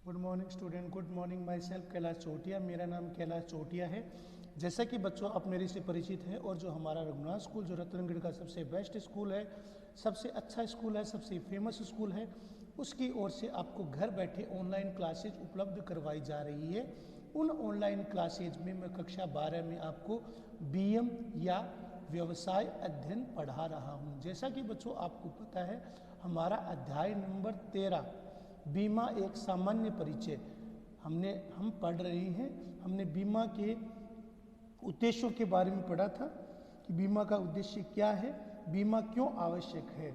Good morning student, good morning. Myself Kailash Chautiya, मेरा नाम कैलाश चौटिया है। जैसा कि बच्चों आप मेरे से परिचित हैं और जो हमारा रघुनाथ स्कूल जो रतनगढ़ का सबसे बेस्ट स्कूल है, सबसे अच्छा स्कूल है, सबसे फेमस स्कूल है, उसकी ओर से आपको घर बैठे ऑनलाइन क्लासेज उपलब्ध करवाई जा रही है। उन ऑनलाइन क्लासेज में मैं कक्षा 12 में आपको बीएम या व्यवसाय अध्ययन पढ़ा रहा हूँ। जैसा कि बच्चों आपको पता है, हमारा अध्याय नंबर 13 बीमा एक सामान्य परिचय हम पढ़ रहे हैं। हमने बीमा के उद्देश्यों के बारे में पढ़ा था कि बीमा का उद्देश्य क्या है, बीमा क्यों आवश्यक है।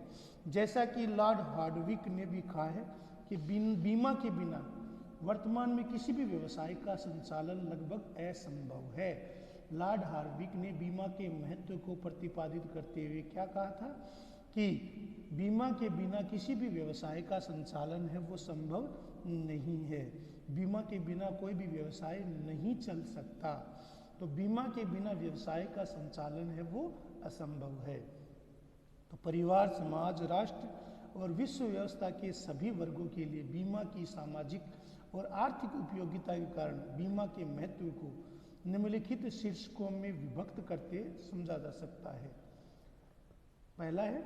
जैसा कि लॉर्ड हार्डविक ने भी कहा है कि बीमा के बिना वर्तमान में किसी भी व्यवसाय का संचालन लगभग असंभव है। लॉर्ड हार्डविक ने बीमा के महत्व को प्रतिपादित करते हुए क्या कहा था कि बीमा के बिना किसी भी व्यवसाय का संचालन है वो संभव नहीं है। बीमा के बिना कोई भी व्यवसाय नहीं चल सकता, तो बीमा के बिना व्यवसाय का संचालन है वो असंभव है। तो परिवार, समाज, राष्ट्र और विश्व व्यवस्था के सभी वर्गों के लिए बीमा की सामाजिक और आर्थिक उपयोगिता के कारण बीमा के महत्व को निम्नलिखित शीर्षकों में विभक्त करके समझा जा सकता है। पहला है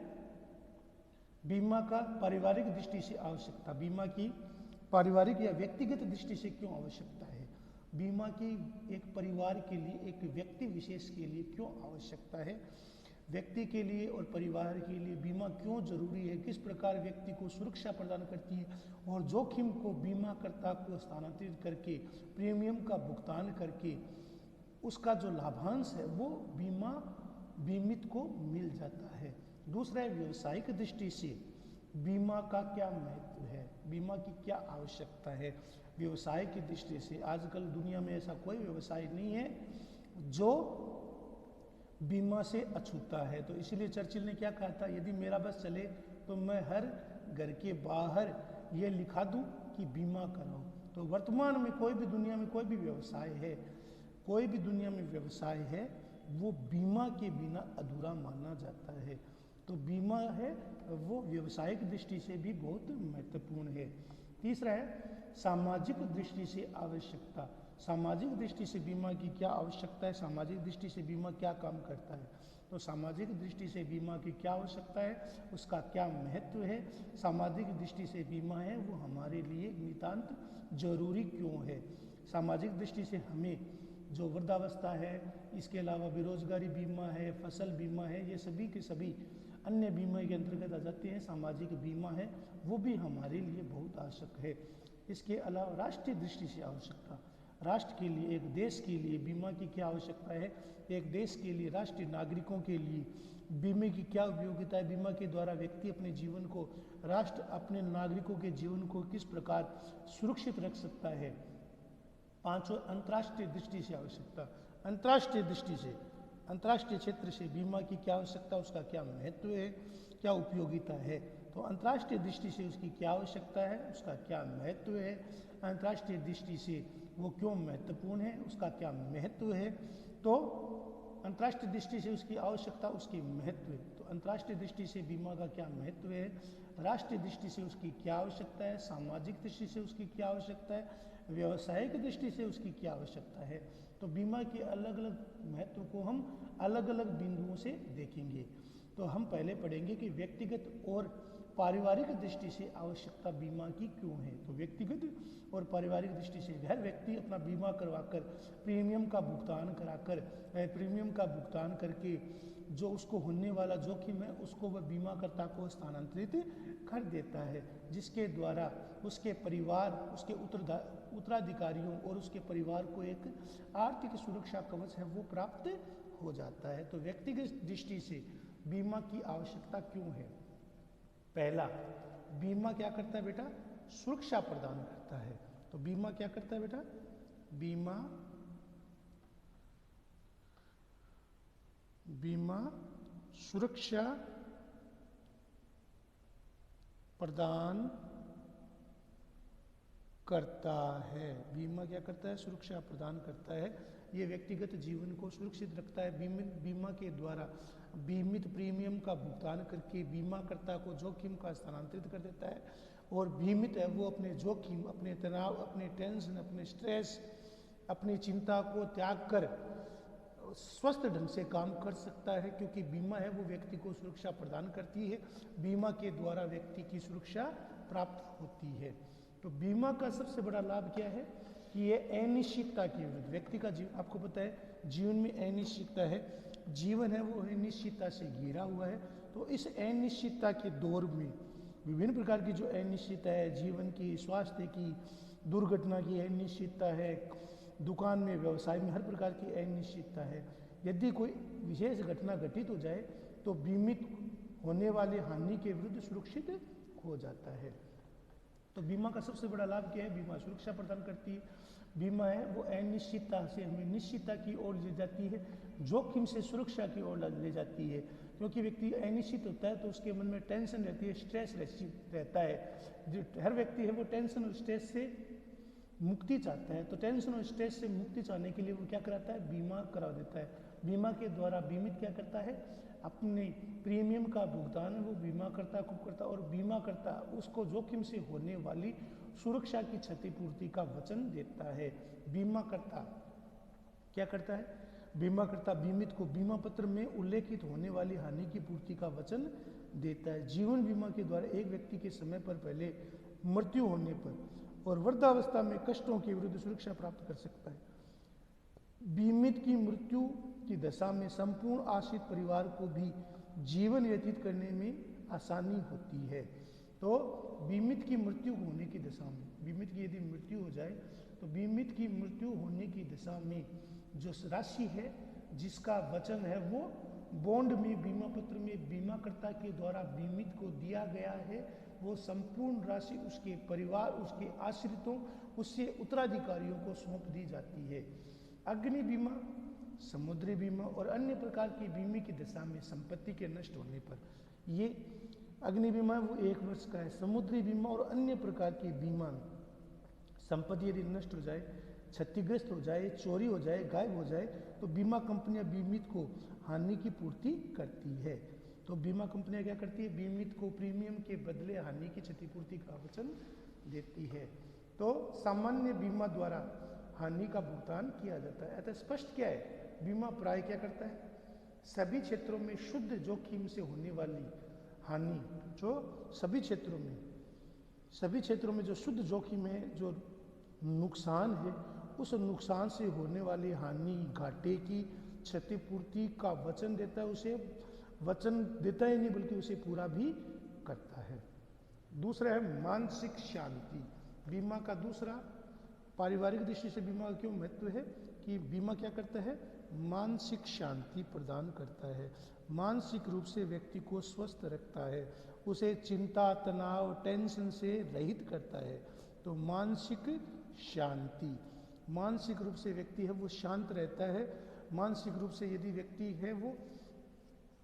बीमा का पारिवारिक दृष्टि से आवश्यकता। बीमा की पारिवारिक या व्यक्तिगत दृष्टि से क्यों आवश्यकता है, बीमा की एक परिवार के लिए, एक व्यक्ति विशेष के लिए क्यों आवश्यकता है, व्यक्ति के लिए और परिवार के लिए बीमा क्यों जरूरी है, किस प्रकार व्यक्ति को सुरक्षा प्रदान करती है और जोखिम को बीमाकर्ता को स्थानांतरित करके प्रीमियम का भुगतान करके उसका जो लाभांश है वो बीमित को मिल जाता है। दूसरा है व्यवसायिक दृष्टि से बीमा का क्या महत्व है, बीमा की क्या आवश्यकता है। व्यवसाय की दृष्टि से आजकल दुनिया में ऐसा कोई व्यवसाय नहीं है जो बीमा से अछूता है। तो इसलिए चर्चिल ने क्या कहा था, यदि मेरा बस चले तो मैं हर घर के बाहर ये लिखा दूं कि बीमा कराओ। तो वर्तमान में कोई भी दुनिया में कोई भी व्यवसाय है, कोई भी दुनिया में व्यवसाय है, वो बीमा के बिना अधूरा माना जाता है। तो बीमा है वो व्यवसायिक दृष्टि से भी बहुत महत्वपूर्ण है। तीसरा है सामाजिक दृष्टि से आवश्यकता। सामाजिक दृष्टि से बीमा की क्या आवश्यकता है, सामाजिक दृष्टि से बीमा क्या काम करता है। तो सामाजिक दृष्टि से बीमा की क्या आवश्यकता है, उसका क्या महत्व है, सामाजिक दृष्टि से बीमा है वो हमारे लिए नितांत जरूरी क्यों है। सामाजिक दृष्टि से हमें जो वृद्धावस्था है, इसके अलावा बेरोजगारी बीमा है, फसल बीमा है, ये सभी के सभी अन्य बीमा के अंतर्गत आ जाते हैं। सामाजिक बीमा है वो भी हमारे लिए बहुत आवश्यक है। इसके अलावा राष्ट्रीय दृष्टि से आवश्यकता, राष्ट्र के लिए, एक देश के लिए बीमा की क्या आवश्यकता है, एक देश के लिए, राष्ट्रीय नागरिकों के लिए बीमे की क्या उपयोगिता है, बीमा के द्वारा व्यक्ति अपने जीवन को, राष्ट्र अपने नागरिकों के जीवन को किस प्रकार सुरक्षित रख सकता है। पांचों अंतर्राष्ट्रीय दृष्टि से आवश्यकता। अंतर्राष्ट्रीय दृष्टि से, अंतर्राष्ट्रीय क्षेत्र से बीमा की क्या आवश्यकता, उसका क्या महत्व है, क्या उपयोगिता है। तो अंतर्राष्ट्रीय दृष्टि से उसकी क्या आवश्यकता है, उसका क्या महत्व है, अंतर्राष्ट्रीय दृष्टि से वो क्यों महत्वपूर्ण है, उसका क्या महत्व है। तो अंतर्राष्ट्रीय दृष्टि से उसकी आवश्यकता, उसकी महत्व। तो अंतर्राष्ट्रीय दृष्टि से बीमा का क्या महत्व है, राष्ट्रीय दृष्टि से उसकी क्या आवश्यकता है, सामाजिक दृष्टि से उसकी क्या आवश्यकता है, व्यवसायिक दृष्टि से उसकी क्या आवश्यकता है। तो बीमा के अलग अलग महत्व को हम अलग अलग बिंदुओं से देखेंगे। तो हम पहले पढ़ेंगे कि व्यक्तिगत और पारिवारिक दृष्टि से आवश्यकता बीमा की क्यों है। तो व्यक्तिगत और पारिवारिक दृष्टि से हर व्यक्ति अपना बीमा करवाकर प्रीमियम का भुगतान कराकर, प्रीमियम का भुगतान करके जो उसको होने वाला जोखिम है उसको वह बीमाकर्ता को स्थानांतरित कर देता है, जिसके द्वारा उसके परिवार, उसके उत्तराधिकारियों और उसके परिवार को एक आर्थिक सुरक्षा कवच है वो प्राप्त हो जाता है। तो व्यक्तिगत दृष्टि से बीमा की आवश्यकता क्यों है। पहला, बीमा क्या करता है बेटा, सुरक्षा प्रदान करता है। तो बीमा क्या करता है बेटा, बीमा सुरक्षा प्रदान करता है। बीमा क्या करता है, सुरक्षा प्रदान करता है। ये व्यक्तिगत जीवन को सुरक्षित रखता है। बीमा के द्वारा बीमित प्रीमियम का भुगतान करके बीमाकर्ता को जोखिम का स्थानांतरित कर देता है और बीमित है वो अपने जोखिम, अपने तनाव, अपने टेंशन, अपने स्ट्रेस, अपनी चिंता को त्याग कर स्वस्थ ढंग से काम कर सकता है, क्योंकि बीमा है वो व्यक्ति को सुरक्षा प्रदान करती है। बीमा के द्वारा व्यक्ति की सुरक्षा प्राप्त होती है। तो बीमा का सबसे बड़ा लाभ क्या है कि ये अनिश्चितता के विरुद्ध व्यक्ति का जीवन, आपको पता है जीवन में अनिश्चितता है, जीवन है वो अनिश्चितता से घिरा हुआ है। तो इस अनिश्चितता के दौर में विभिन्न प्रकार की जो अनिश्चितता है, जीवन की, स्वास्थ्य की, दुर्घटना की अनिश्चितता है, दुकान में, व्यवसाय में हर प्रकार की अनिश्चितता है। यदि कोई विशेष घटना घटित हो जाए तो बीमित होने वाली हानि के विरुद्ध सुरक्षित हो जाता है। तो बीमा का सबसे बड़ा लाभ क्या है? बीमा सुरक्षा प्रदान करती है। बीमा है वो अनिश्चितता से हमें निश्चितता की ओर ले जाती है, जोखिम से सुरक्षा की ओर ले जाती है। क्योंकि व्यक्ति अनिश्चित होता है तो उसके मन में टेंशन रहती है, स्ट्रेस रहता है। जो हर व्यक्ति है वो टेंशन और स्ट्रेस से मुक्ति चाहता है। तो टेंशन और स्ट्रेस से मुक्ति चाहने के लिए वो क्या कराता है? बीमा करा देता है। बीमा के द्वारा बीमित क्या करता है? अपने प्रीमियम का भुगतान वो बीमा करता को करता, और बीमा करता उसको जोखिम से होने वाली सुरक्षा की क्षतिपूर्ति का वचन देता है। बीमा करता क्या करता है? बीमा करता बीमित को बीमा पत्र में उल्लेखित होने वाली हानि की पूर्ति का वचन देता है। जीवन बीमा के द्वारा एक व्यक्ति के समय पर पहले मृत्यु होने पर और वृद्धावस्था में कष्टों के विरुद्ध सुरक्षा प्राप्त कर सकता है। बीमित की मृत्यु की दशा में संपूर्ण आश्रित परिवार को भी जीवन व्यतीत करने में आसानी होती है। तो बीमित की मृत्यु होने की दशा में, बीमित की यदि मृत्यु हो जाए तो बीमित की मृत्यु होने की दशा में जो राशि है जिसका वचन है वो बॉन्ड में, बीमा पत्र में बीमाकर्ता के द्वारा बीमित को दिया गया है, वो संपूर्ण राशि उसके परिवार, उसके आश्रितों, उससे उत्तराधिकारियों को सौंप दी जाती है। अग्नि बीमा, समुद्री बीमा और अन्य प्रकार की बीमे की दशा में संपत्ति के नष्ट होने पर, ये अग्नि बीमा वो 1 वर्ष का है। समुद्री बीमा और अन्य प्रकार की बीमा, संपत्ति यदि नष्ट हो जाए, क्षतिग्रस्त हो जाए, चोरी हो जाए, गायब हो जाए तो बीमा कंपनियां बीमित को हानि की पूर्ति करती है। तो बीमा कंपनियां क्या करती है? बीमित को प्रीमियम के बदले हानि की क्षतिपूर्ति का वचन देती है। तो सामान्य बीमा द्वारा हानि का भुगतान किया जाता है। अतः स्पष्ट क्या है? बीमा प्राय क्या करता है? सभी क्षेत्रों में शुद्ध जोखिम से होने वाली हानि, जो सभी क्षेत्रों में जो शुद्ध जोखिम है, जो नुकसान है, उस नुकसान से होने वाली हानि, घाटे की क्षतिपूर्ति का वचन देता है। उसे वचन देता ही नहीं बल्कि उसे पूरा भी करता है। दूसरा है मानसिक शांति। बीमा का दूसरा, पारिवारिक दृष्टि से बीमा का क्यों महत्व है कि बीमा क्या करता है? मानसिक शांति प्रदान करता है, मानसिक रूप से व्यक्ति को स्वस्थ रखता है, उसे चिंता, तनाव, टेंशन से रहित करता है। तो मानसिक शांति, मानसिक रूप से व्यक्ति है वो शांत रहता है। मानसिक रूप से यदि व्यक्ति है वो,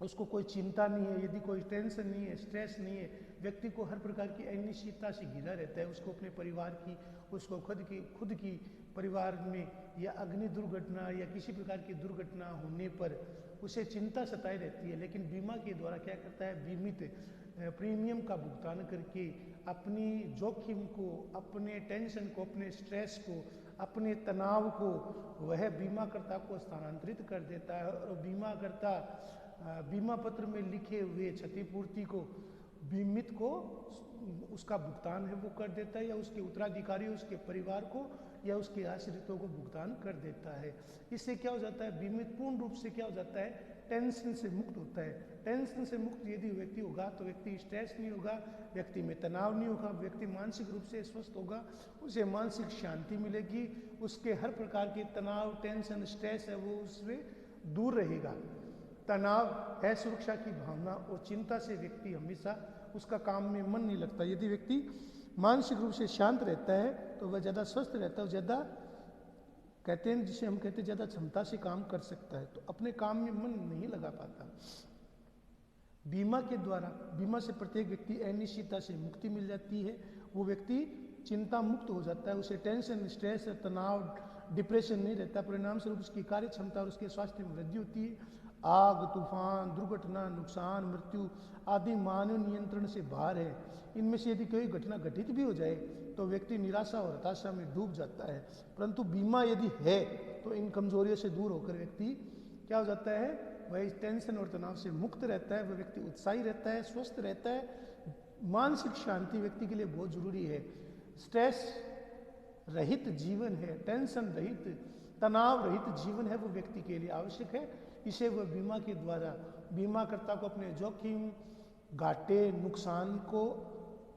उसको कोई चिंता नहीं है, यदि कोई टेंशन नहीं है, स्ट्रेस नहीं है, व्यक्ति को हर प्रकार की अनिश्चितता से घिरा रहता है, उसको अपने परिवार की, उसको खुद की परिवार में या अग्नि दुर्घटना या किसी प्रकार की दुर्घटना होने पर उसे चिंता सताई रहती है। लेकिन बीमा के द्वारा क्या करता है? बीमित प्रीमियम का भुगतान करके अपनी जोखिम को, अपने टेंशन को, अपने स्ट्रेस को, अपने तनाव को वह बीमाकर्ता को स्थानांतरित कर देता है। और बीमाकर्ता बीमा पत्र में लिखे हुए क्षतिपूर्ति को बीमित को उसका भुगतान है वो कर देता है, या उसके उत्तराधिकारी, उसके परिवार को या उसके आश्रितों को भुगतान कर देता है। इससे क्या हो जाता है? बीमित पूर्ण रूप से क्या हो जाता है? टेंशन से मुक्त होता है। टेंशन से मुक्त यदि व्यक्ति होगा तो व्यक्ति स्ट्रेस नहीं होगा, व्यक्ति में तनाव नहीं होगा, व्यक्ति मानसिक रूप से स्वस्थ होगा, उसे मानसिक शांति मिलेगी, उसके हर प्रकार के तनाव, टेंशन, स्ट्रेस है वो उससे दूर रहेगा। तनाव, असुरक्षा की भावना और चिंता से व्यक्ति हमेशा उसका काम में मन नहीं लगता। यदि व्यक्ति मानसिक रूप से शांत रहता है तो वह ज़्यादा स्वस्थ रहता है, ज़्यादा कहते हैं, जिसे हम कहते हैं ज़्यादा क्षमता से काम कर सकता है, तो अपने काम में मन नहीं लगा पाता। बीमा के द्वारा, बीमा से प्रत्येक व्यक्ति अनिश्चितता से मुक्ति मिल जाती है, वो व्यक्ति चिंता मुक्त हो जाता है, उसे टेंशन, स्ट्रेस, तनाव, डिप्रेशन नहीं रहता। परिणाम स्वरूप उसकी कार्य क्षमता और उसके स्वास्थ्य में वृद्धि होती है। आग, तूफान, दुर्घटना, नुकसान, मृत्यु आदि मानव नियंत्रण से बाहर है। इनमें से यदि कोई घटना घटित भी हो जाए तो व्यक्ति निराशा और हताशा में डूब जाता है। परंतु बीमा यदि है तो इन कमजोरियों से दूर होकर व्यक्ति क्या हो जाता है, वह इस टेंशन और तनाव से मुक्त रहता है, वह व्यक्ति उत्साही रहता है, स्वस्थ रहता है। मानसिक शांति व्यक्ति के लिए बहुत जरूरी है। स्ट्रेस रहित जीवन है, टेंशन रहित, तनाव रहित जीवन है, वो व्यक्ति के लिए आवश्यक है। इसे वह बीमा के द्वारा बीमाकर्ता को अपने जोखिम, घाटे, नुकसान को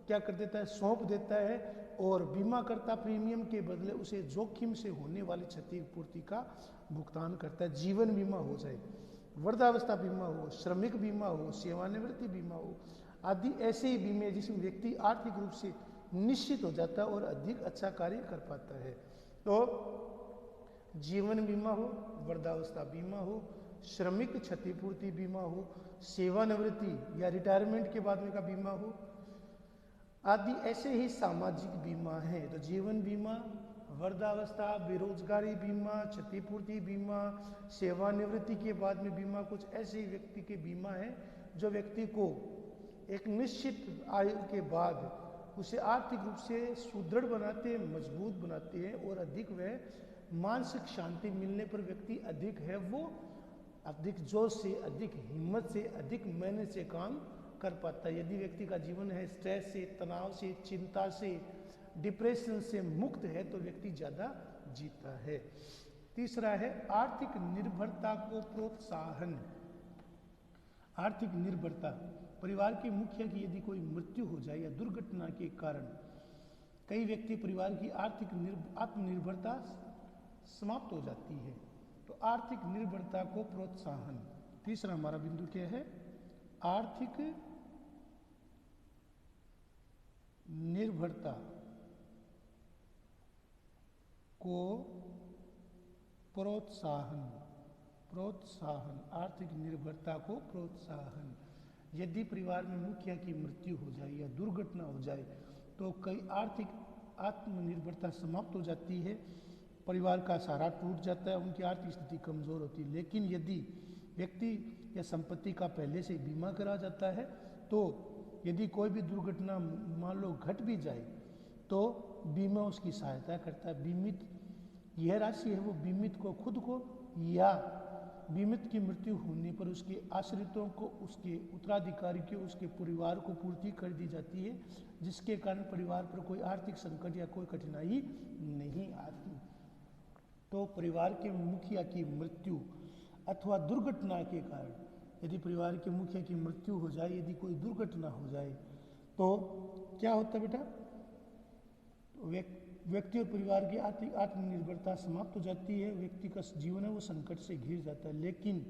क्या कर देता है, सौंप देता है और बीमाकर्ता प्रीमियम के बदले उसे जोखिम से होने वाली क्षतिपूर्ति का भुगतान करता है। जीवन बीमा हो जाए, वृद्धावस्था बीमा हो, श्रमिक बीमा हो, सेवानिवृत्ति बीमा हो आदि ऐसे ही बीमे जिसमें व्यक्ति आर्थिक रूप से निश्चित हो जाता है और अधिक अच्छा कार्य कर पाता है। तो जीवन बीमा हो, वृद्धावस्था बीमा हो, श्रमिक क्षतिपूर्ति बीमा हो, सेवानिवृत्ति या रिटायरमेंट के बाद में का बीमा हो आदि ऐसे ही सामाजिक बीमा है। तो जीवन बीमा, वृद्धावस्था, बेरोजगारी बीमा, क्षतिपूर्ति बीमा, सेवानिवृत्ति के बाद में बीमा, कुछ ऐसे व्यक्ति के बीमा है जो व्यक्ति को एक निश्चित आयु के बाद उसे आर्थिक रूप से सुदृढ़ बनाते हैं, मजबूत बनाते हैं और अधिक वह मानसिक शांति मिलने पर व्यक्ति अधिक है वो अधिक जोश से, अधिक हिम्मत से, अधिक मेहनत से काम कर पाता है। यदि व्यक्ति का जीवन है स्ट्रेस से, तनाव से, चिंता से, डिप्रेशन से मुक्त है तो व्यक्ति ज़्यादा जीता है। तीसरा है आर्थिक निर्भरता को प्रोत्साहन। आर्थिक निर्भरता, परिवार के मुखिया की यदि कोई मृत्यु हो जाए या दुर्घटना के कारण कई व्यक्ति परिवार की आत्मनिर्भरता समाप्त हो जाती है। तो आर्थिक निर्भरता को प्रोत्साहन, तीसरा हमारा बिंदु क्या है, आर्थिक निर्भरता को प्रोत्साहन, प्रोत्साहन, आर्थिक निर्भरता को प्रोत्साहन। यदि परिवार में मुखिया की मृत्यु हो जाए या दुर्घटना हो जाए तो कई आर्थिक आत्मनिर्भरता समाप्त हो जाती है, परिवार का सहारा टूट जाता है, उनकी आर्थिक स्थिति कमज़ोर होती है। लेकिन यदि व्यक्ति या संपत्ति का पहले से बीमा करा जाता है तो यदि कोई भी दुर्घटना मान लो घट भी जाए तो बीमा उसकी सहायता करता है। बीमित यह राशि है वो बीमित को खुद को या बीमित की मृत्यु होने पर उसके आश्रितों को, उसके उत्तराधिकारी को, उसके परिवार को पूर्ति कर दी जाती है, जिसके कारण परिवार पर कोई आर्थिक संकट या कोई कठिनाई नहीं आती। तो परिवार के मुखिया की मृत्यु अथवा दुर्घटना के कारण यदि परिवार के मुखिया की मृत्यु हो जाए, यदि कोई दुर्घटना हो जाए तो क्या होता है बेटा, व्यक्ति और परिवार की आर्थिक आत्मनिर्भरता समाप्त हो जाती है, व्यक्ति का जीवन है वो संकट से घिर जाता है। लेकिन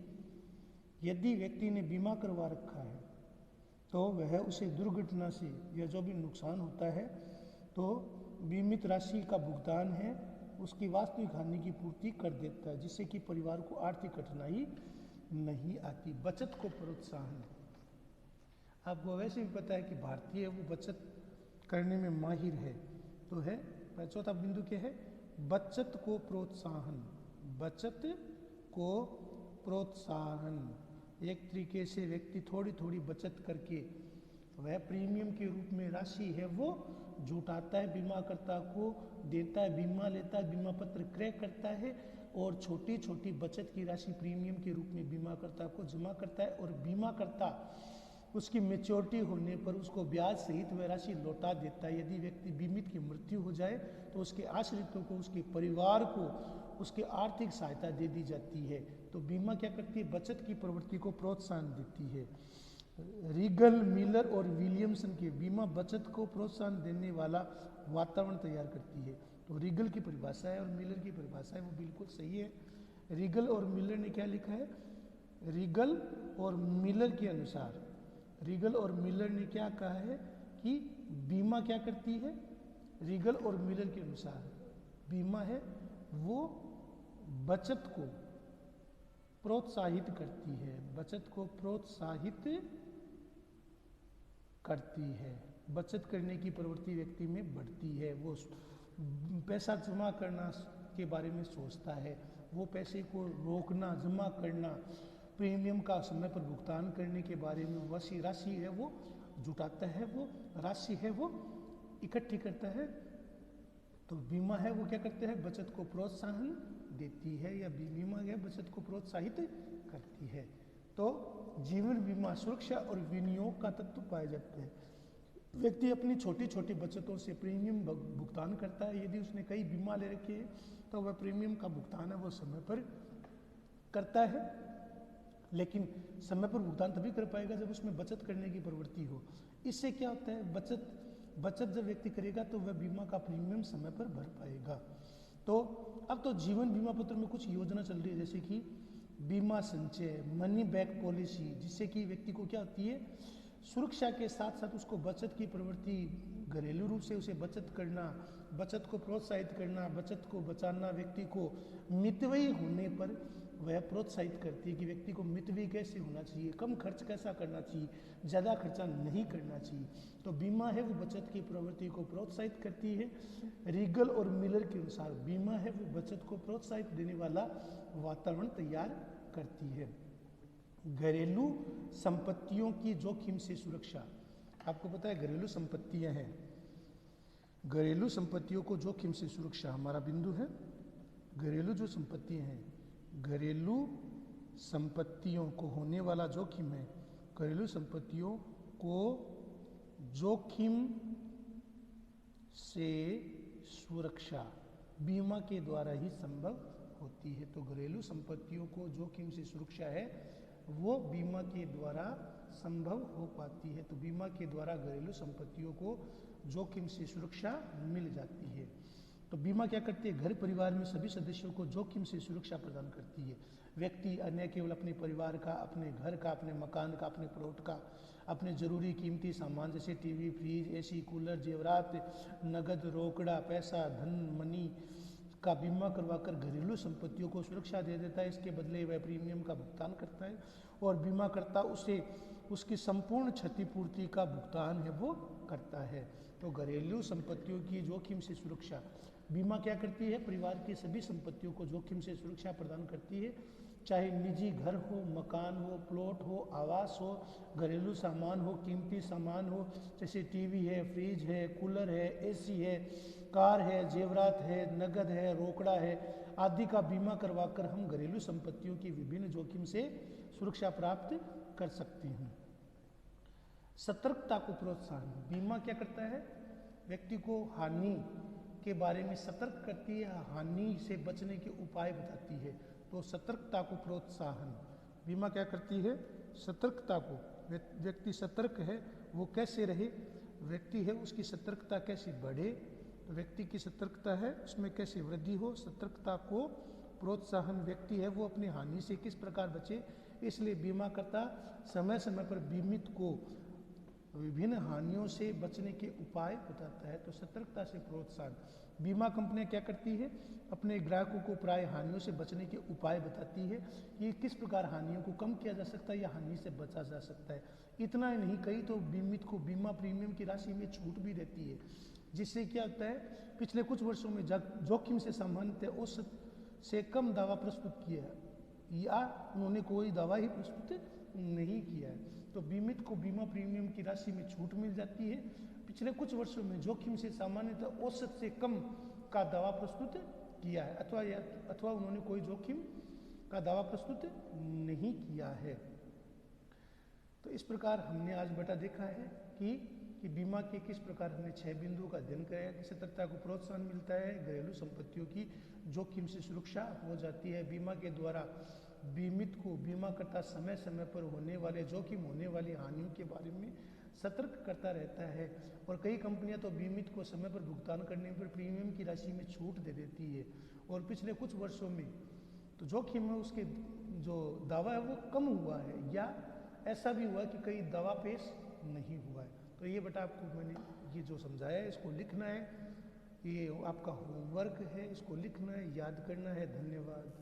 यदि व्यक्ति ने बीमा करवा रखा है तो वह उसे दुर्घटना से या जो भी नुकसान होता है तो बीमित राशि का भुगतान है उसकी वास्तविक हानि की पूर्ति कर देता है, जिससे कि परिवार को आर्थिक कठिनाई नहीं आती। बचत को प्रोत्साहन, आपको वैसे भी पता है कि भारतीय वो बचत करने में माहिर है, तो है चौथा बिंदु क्या है, बचत को प्रोत्साहन। बचत को प्रोत्साहन, एक तरीके से व्यक्ति थोड़ी थोड़ी बचत करके वह प्रीमियम के रूप में राशि है वो जुटाता है, बीमाकर्ता को देता है, बीमा लेता है, बीमा पत्र क्रय करता है और छोटी छोटी बचत की राशि प्रीमियम के रूप में बीमाकर्ता को जमा करता है और बीमाकर्ता उसकी मेच्योरिटी होने पर उसको ब्याज सहित वह राशि लौटा देता है। यदि व्यक्ति बीमित की मृत्यु हो जाए तो उसके आश्रितों को, उसके परिवार को उसकी आर्थिक सहायता दे दी जाती है। तो बीमा क्या करती है, बचत की प्रवृत्ति को प्रोत्साहन देती है। रीगल, मिलर और विलियमसन के बीमा बचत को प्रोत्साहन देने वाला वातावरण तैयार करती है। तो रीगल की परिभाषा है और मिलर की परिभाषा है वो बिल्कुल सही है। रीगल और मिलर ने क्या लिखा है, रीगल और मिलर के अनुसार, रीगल और मिलर ने क्या कहा है कि बीमा क्या करती है, रीगल और मिलर के अनुसार बीमा है वो बचत को प्रोत्साहित करती है, बचत को प्रोत्साहित करती है। बचत करने की प्रवृत्ति व्यक्ति में बढ़ती है, वो पैसा जमा करना के बारे में सोचता है, वो पैसे को रोकना, जमा करना, प्रीमियम का समय पर भुगतान करने के बारे में वही राशि है वो जुटाता है, वो राशि है वो इकट्ठी करता है। तो बीमा है वो क्या करते हैं, बचत को प्रोत्साहन देती है, या बीमा है बचत को प्रोत्साहित करती है। तो जीवन बीमा सुरक्षा और विनियोग का तत्व पाए जाते हैं। व्यक्ति अपनी छोटी छोटी बचतों से प्रीमियम भुगतान करता है। यदि उसने कई बीमा ले रखे हैं तो वह प्रीमियम का भुगतान है वो समय पर करता है, लेकिन समय पर भुगतान तभी कर पाएगा जब उसमें बचत करने की प्रवृत्ति हो। इससे क्या होता है, बचत जब व्यक्ति करेगा तो वह बीमा का प्रीमियम समय पर भर पाएगा। तो अब तो जीवन बीमा पत्र में कुछ योजना चल रही है, जैसे कि बीमा संचय, मनी बैक पॉलिसी, जिससे कि व्यक्ति को क्या होती है, सुरक्षा के साथ साथ उसको बचत की प्रवृत्ति, घरेलू रूप से उसे बचत करना, बचत को प्रोत्साहित करना, बचत को बचाना, व्यक्ति को मितव्ययी होने पर वह प्रोत्साहित करती है कि व्यक्ति को मितव्ययी कैसे होना चाहिए, कम खर्च कैसा करना चाहिए, ज़्यादा खर्चा नहीं करना चाहिए। तो बीमा है वो बचत की प्रवृत्ति को प्रोत्साहित करती है। रीगल और मिलर के अनुसार बीमा है वो बचत को प्रोत्साहित देने वाला वातावरण तैयार करती है। घरेलू संपत्तियों की जोखिम से सुरक्षा, आपको पता है घरेलू संपत्तियां हैं, घरेलू संपत्तियों को जोखिम से सुरक्षा हमारा बिंदु है। घरेलू जो संपत्तियां हैं, घरेलू संपत्तियों को होने वाला जोखिम है, घरेलू संपत्तियों को जोखिम से सुरक्षा बीमा के द्वारा ही संभव होती है। तो घरेलू संपत्तियों को जोखिम से सुरक्षा है वो बीमा के द्वारा संभव हो पाती है। तो बीमा के द्वारा घरेलू संपत्तियों को जोखिम से सुरक्षा मिल जाती है। तो बीमा क्या करती है, घर परिवार में सभी सदस्यों को जोखिम से सुरक्षा प्रदान करती है। व्यक्ति अन्य केवल अपने परिवार का, अपने घर का, अपने मकान का, अपने प्लॉट का, अपने जरूरी कीमती सामान जैसे टीवी, फ्रिज, एसी, कूलर, जेवरात, नगद, रोकड़ा, पैसा, धन, मनी का बीमा करवाकर घरेलू संपत्तियों को सुरक्षा दे देता है। इसके बदले वह प्रीमियम का भुगतान करता है और बीमा करता उसे उसकी संपूर्ण क्षतिपूर्ति का भुगतान है वो करता है। तो घरेलू संपत्तियों की जोखिम से सुरक्षा बीमा क्या करती है, परिवार की सभी संपत्तियों को जोखिम से सुरक्षा प्रदान करती है, चाहे निजी घर हो, मकान हो, प्लॉट हो, आवास हो, घरेलू सामान हो, कीमती सामान हो, जैसे टीवी है, फ्रिज है, कूलर है, एसी है, कार है, जेवरात है, नगद है, रोकड़ा है आदि का बीमा करवाकर हम घरेलू संपत्तियों की विभिन्न जोखिम से सुरक्षा प्राप्त कर सकते हैं। सतर्कता को प्रोत्साहन बीमा क्या करता है, व्यक्ति को हानि के बारे में सतर्क करती है, हानि से बचने के उपाय बताती है। तो सतर्कता को प्रोत्साहन बीमा क्या करती है, सतर्कता को, व्यक्ति सतर्क है वो कैसे रहे, व्यक्ति है उसकी सतर्कता कैसे बढ़े, तो व्यक्ति की सतर्कता है उसमें कैसे वृद्धि हो। सतर्कता को प्रोत्साहन व्यक्ति है वो अपनी हानि से किस प्रकार बचे, इसलिए बीमा करता समय समय पर बीमित को विभिन्न हानियों से बचने के उपाय बताता है। तो सतर्कता से प्रोत्साहन बीमा कंपनियां क्या करती है, अपने ग्राहकों को प्राय हानियों से बचने के उपाय बताती है कि किस प्रकार हानियों को कम किया जा सकता है या हानि से बचा जा सकता है। इतना ही नहीं, कई तो बीमित को बीमा प्रीमियम की राशि में छूट भी देती है, जिससे क्या होता है, पिछले कुछ वर्षों में जोखिम से सामान्यतः औसत से कम दावा प्रस्तुत किया है या उन्होंने कोई दावा ही प्रस्तुत नहीं किया है। तो बीमित को बीमा प्रीमियम की राशि में छूट मिल जाती है। पिछले कुछ वर्षों में जोखिम से सामान्यतः औसत से कम का दावा प्रस्तुत किया है अथवा उन्होंने कोई जोखिम का दावा प्रस्तुत नहीं किया है। तो इस प्रकार हमने आज बेटा देखा है कि बीमा के किस प्रकार हमने 6 बिंदुओं का अध्ययन किया कि सतर्कता को प्रोत्साहन मिलता है, घरेलू संपत्तियों की जोखिम से सुरक्षा हो जाती है, बीमा के द्वारा बीमित को बीमा करता समय समय पर होने वाले जोखिम, होने वाली हानियों के बारे में सतर्क करता रहता है। और कई कंपनियां तो बीमित को समय पर भुगतान करने पर प्रीमियम की राशि में छूट दे देती है। और पिछले कुछ वर्षों में तो जोखिम है उसके जो दावा है वो कम हुआ है, या ऐसा भी हुआ कि कई दावा पेश नहीं हुआ है। तो ये बेटा आपको मैंने ये जो समझाया है इसको लिखना है, ये आपका होमवर्क है, इसको लिखना है, याद करना है। धन्यवाद।